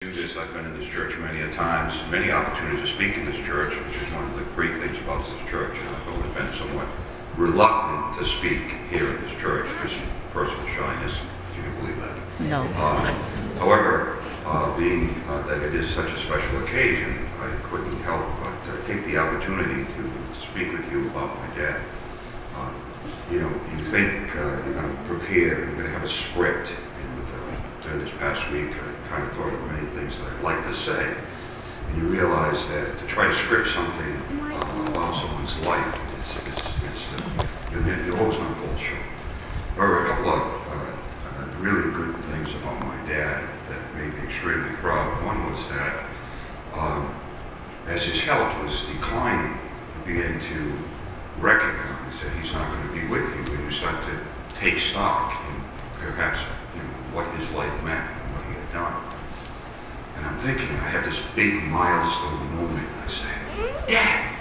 Do this. I've been in this church many a times, many opportunities to speak in this church, which is one of the great things about this church. And I've always been somewhat reluctant to speak here in this church because personal shyness. Do you believe that? No. However, being that it is such a special occasion, I couldn't help but take the opportunity to speak with you about my dad. You think you're going to prepare, you're going to have a script. During this past week, I kind of thought of many things that I'd like to say. And you realize that to try to script something about someone's life, you're always going to fall short. There were a couple of really good things about my dad that made me extremely proud. One was that as his health was declining, he began to recognize that he's not going to be with you when you start to take stock in perhaps what his life meant and what he had done. And I'm thinking, I have this big milestone moment. I say, Dad,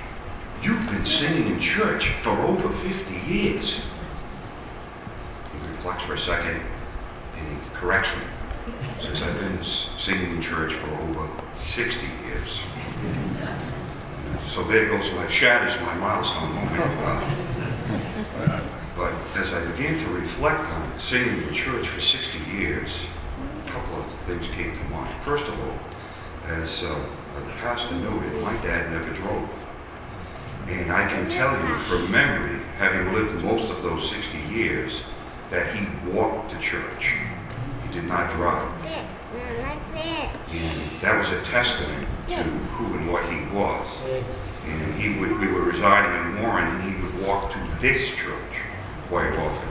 you've been singing in church for over 50 years. He reflects for a second and he corrects me. He says, I've been singing in church for over 60 years. So there goes shatters my milestone moment. But as I began to reflect on singing in church for 60 years, a couple of things came to mind. First of all, as the pastor noted, my dad never drove. And I can tell you from memory, having lived most of those 60 years, that he walked to church. He did not drive. And that was a testament to who and what he was. And we were residing in Warren, and he would walk to this church quite often,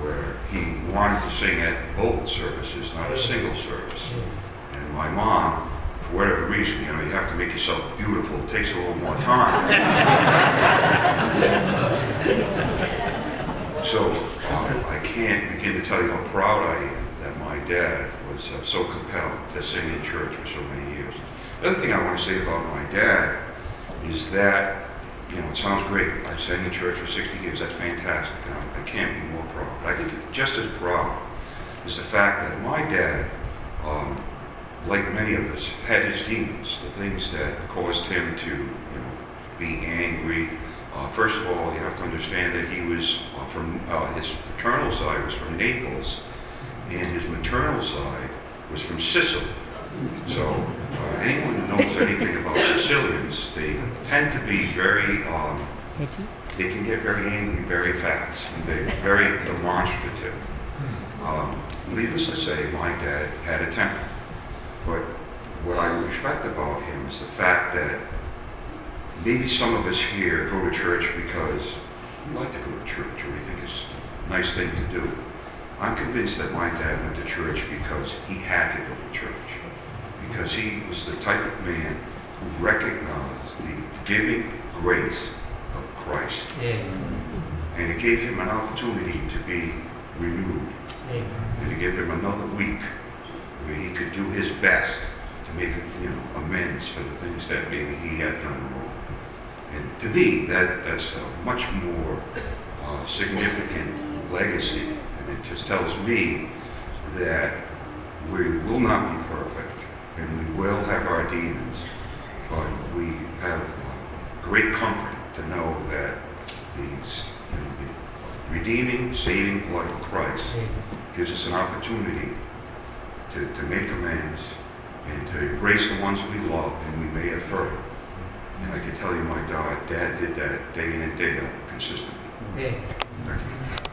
where he wanted to sing at both services, not a single service. And my mom, for whatever reason, you have to make yourself beautiful. It takes a little more time. So I can't begin to tell you how proud I am that my dad was so compelled to sing in church for so many years. The other thing I want to say about my dad is that it sounds great. I've sang in church for 60 years. That's fantastic. I can't be more proud. But I think just as proud is the fact that my dad, like many of us, had his demons, the things that caused him to, be angry. First of all, you have to understand that he was from his paternal side was from Naples, and his maternal side was from Sicily. So anyone who knows anything about Sicilians, they tend to be very, they can get very angry very fast, and they're very demonstrative. Needless to say, my dad had a temper. But what I respect about him is the fact that maybe some of us here go to church because we like to go to church, or we think it's a nice thing to do. I'm convinced that my dad went to church because he had to go to church. Because he was the type of man who recognized the forgiving grace of Christ. And it gave him an opportunity to be renewed. And it gave him another week where he could do his best to make amends for the things that maybe he had done wrong. And to me, that's a much more significant legacy. And it just tells me that we will not be perfect. And we will have our demons, but we have great comfort to know that the redeeming, saving blood of Christ gives us an opportunity to make amends and to embrace the ones we love and we may have hurt. And I can tell you my dad did that day in and day out consistently. Thank you.